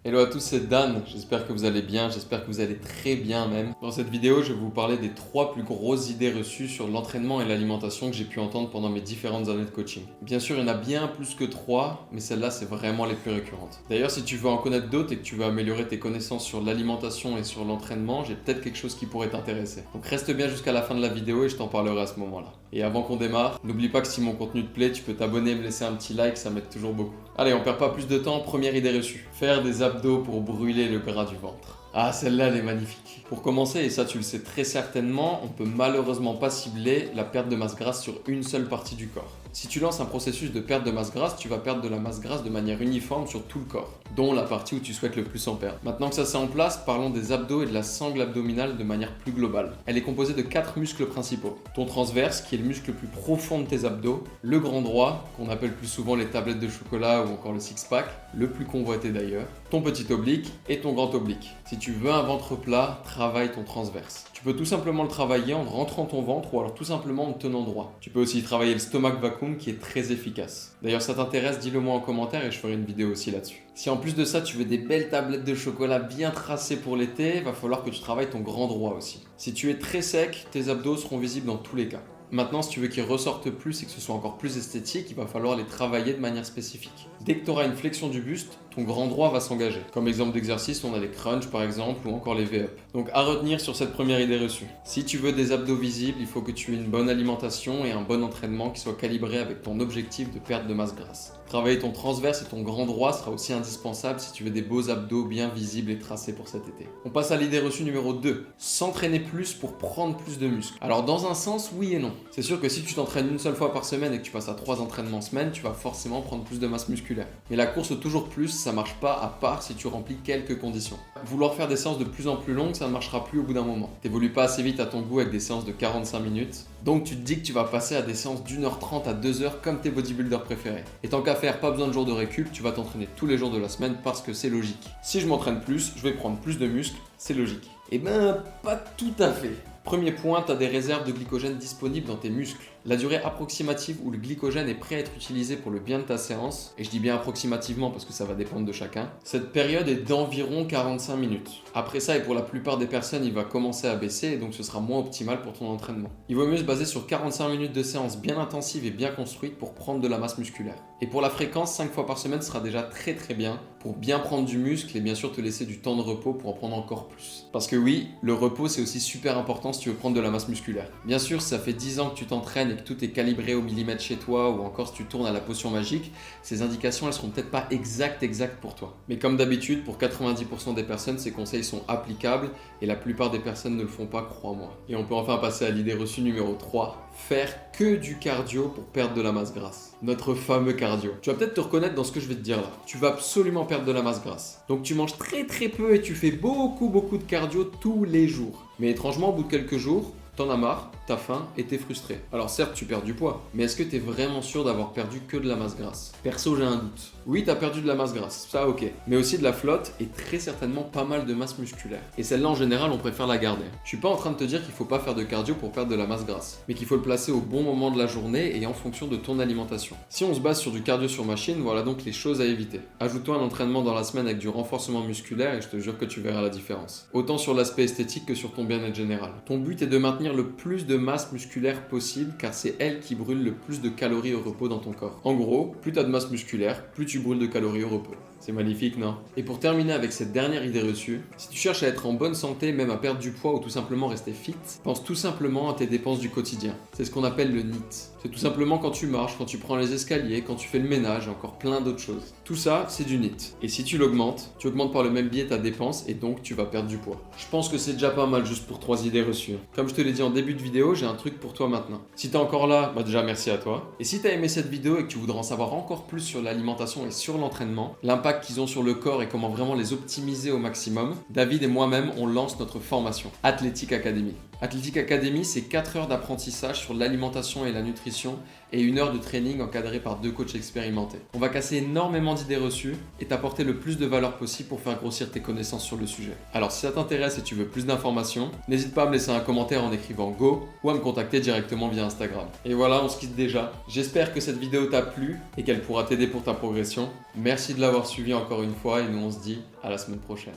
Hello à tous, c'est Dan, j'espère que vous allez bien, j'espère que vous allez très bien même. Dans cette vidéo, je vais vous parler des 3 plus grosses idées reçues sur l'entraînement et l'alimentation que j'ai pu entendre pendant mes différentes années de coaching. Bien sûr, il y en a bien plus que 3, mais celles-là, c'est vraiment les plus récurrentes. D'ailleurs, si tu veux en connaître d'autres et que tu veux améliorer tes connaissances sur l'alimentation et sur l'entraînement, j'ai peut-être quelque chose qui pourrait t'intéresser. Donc reste bien jusqu'à la fin de la vidéo et je t'en parlerai à ce moment-là. Et avant qu'on démarre, n'oublie pas que si mon contenu te plaît, tu peux t'abonner et me laisser un petit like, ça m'aide toujours beaucoup. Allez, on perd pas plus de temps, première idée reçue. Faire des abdos pour brûler le gras du ventre. Ah, celle-là, elle est magnifique. Pour commencer, et ça tu le sais très certainement, on peut malheureusement pas cibler la perte de masse grasse sur une seule partie du corps. Si tu lances un processus de perte de masse grasse, tu vas perdre de la masse grasse de manière uniforme sur tout le corps, dont la partie où tu souhaites le plus en perdre. Maintenant que ça c'est en place, parlons des abdos et de la sangle abdominale de manière plus globale. Elle est composée de 4 muscles principaux. Ton transverse, qui est le muscle le plus profond de tes abdos, le grand droit, qu'on appelle plus souvent les tablettes de chocolat ou encore le six-pack, le plus convoité d'ailleurs, ton petit oblique et ton grand oblique. Si tu veux un ventre plat, travaille ton transverse. Tu peux tout simplement le travailler en rentrant ton ventre ou alors tout simplement en te tenant droit. Tu peux aussi travailler le stomach vacuum qui est très efficace. D'ailleurs, ça t'intéresse, dis-le moi en commentaire et je ferai une vidéo aussi là-dessus. Si en plus de ça, tu veux des belles tablettes de chocolat bien tracées pour l'été, il va falloir que tu travailles ton grand droit aussi. Si tu es très sec, tes abdos seront visibles dans tous les cas. Maintenant, si tu veux qu'ils ressortent plus et que ce soit encore plus esthétique, il va falloir les travailler de manière spécifique. Dès que tu auras une flexion du buste, ton grand droit va s'engager. Comme exemple d'exercice, on a les crunchs par exemple ou encore les V-up. Donc à retenir sur cette première idée reçue. Si tu veux des abdos visibles, il faut que tu aies une bonne alimentation et un bon entraînement qui soit calibré avec ton objectif de perte de masse grasse. Travailler ton transverse et ton grand droit sera aussi indispensable si tu veux des beaux abdos bien visibles et tracés pour cet été. On passe à l'idée reçue numéro 2. S'entraîner plus pour prendre plus de muscles. Alors dans un sens, oui et non. C'est sûr que si tu t'entraînes une seule fois par semaine et que tu passes à 3 entraînements semaine, tu vas forcément prendre plus de masse musculaire. Mais la course toujours plus, ça marche pas à part si tu remplis quelques conditions. Vouloir faire des séances de plus en plus longues, ça ne marchera plus au bout d'un moment. T'évolues pas assez vite à ton goût avec des séances de 45 minutes. Donc tu te dis que tu vas passer à des séances d'1h30 à 2h comme tes bodybuilders préférés. Et tant qu'à faire, pas besoin de jours de récup, tu vas t'entraîner tous les jours de la semaine parce que c'est logique. Si je m'entraîne plus, je vais prendre plus de muscles, c'est logique. Eh ben, pas tout à fait. Premier point, tu as des réserves de glycogène disponibles dans tes muscles. La durée approximative où le glycogène est prêt à être utilisé pour le bien de ta séance, et je dis bien approximativement parce que ça va dépendre de chacun, cette période est d'environ 45 minutes. Après ça, et pour la plupart des personnes, il va commencer à baisser et donc ce sera moins optimal pour ton entraînement. Il vaut mieux se baser sur 45 minutes de séance bien intensive et bien construite pour prendre de la masse musculaire. Et pour la fréquence, 5 fois par semaine sera déjà très bien pour bien prendre du muscle et bien sûr te laisser du temps de repos pour en prendre encore plus. Parce que oui, le repos c'est aussi super important si tu veux prendre de la masse musculaire. Bien sûr, si ça fait 10 ans que tu t'entraînes et que tout est calibré au millimètre chez toi ou encore si tu tournes à la potion magique, ces indications elles seront peut-être pas exactes pour toi. Mais comme d'habitude, pour 90% des personnes, ces conseils sont applicables et la plupart des personnes ne le font pas, crois-moi. Et on peut enfin passer à l'idée reçue numéro 3. Faire que du cardio pour perdre de la masse grasse. Notre fameux cardio. Tu vas peut-être te reconnaître dans ce que je vais te dire là. Tu vas absolument perdre de la masse grasse. Donc tu manges très peu et tu fais beaucoup de cardio tous les jours. Mais étrangement, au bout de quelques jours, t'en as marre, t'as faim et t'es frustré. Alors certes, tu perds du poids, mais est-ce que t'es vraiment sûr d'avoir perdu que de la masse grasse? Perso, j'ai un doute. Oui, t'as perdu de la masse grasse, ça ok, mais aussi de la flotte et très certainement pas mal de masse musculaire. Et celle-là, en général, on préfère la garder. Je suis pas en train de te dire qu'il faut pas faire de cardio pour perdre de la masse grasse, mais qu'il faut le placer au bon moment de la journée et en fonction de ton alimentation. Si on se base sur du cardio sur machine, voilà donc les choses à éviter. Ajoute-toi un entraînement dans la semaine avec du renforcement musculaire et je te jure que tu verras la différence. Autant sur l'aspect esthétique que sur ton bien-être général. Ton but est de maintenir le plus de masse musculaire possible car c'est elle qui brûle le plus de calories au repos dans ton corps. En gros, plus tu as de masse musculaire, plus tu brûles de calories au repos. C'est magnifique, non? Et pour terminer avec cette dernière idée reçue, si tu cherches à être en bonne santé, même à perdre du poids ou tout simplement rester fit, pense tout simplement à tes dépenses du quotidien. C'est ce qu'on appelle le NEAT. C'est tout simplement quand tu marches, quand tu prends les escaliers, quand tu fais le ménage et encore plein d'autres choses. Tout ça, c'est du NEAT. Et si tu l'augmentes, tu augmentes par le même biais ta dépense et donc tu vas perdre du poids. Je pense que c'est déjà pas mal juste pour 3 idées reçues. Comme je te l'ai dit en début de vidéo, j'ai un truc pour toi maintenant. Si t'es encore là, bah déjà merci à toi. Et si t'as aimé cette vidéo et que tu voudrais en savoir encore plus sur l'alimentation et sur l'entraînement, l'impact qu'ils ont sur le corps et comment vraiment les optimiser au maximum, David et moi-même, on lance notre formation Athletic Academy. Athletic Academy, c'est 4 heures d'apprentissage sur l'alimentation et la nutrition et 1 heure de training encadré par 2 coachs expérimentés. On va casser énormément d'idées reçues et t'apporter le plus de valeur possible pour faire grossir tes connaissances sur le sujet. Alors si ça t'intéresse et tu veux plus d'informations, n'hésite pas à me laisser un commentaire en écrivant Go ou à me contacter directement via Instagram. Et voilà, on se quitte déjà. J'espère que cette vidéo t'a plu et qu'elle pourra t'aider pour ta progression. Merci de l'avoir suivi encore une fois et nous on se dit à la semaine prochaine.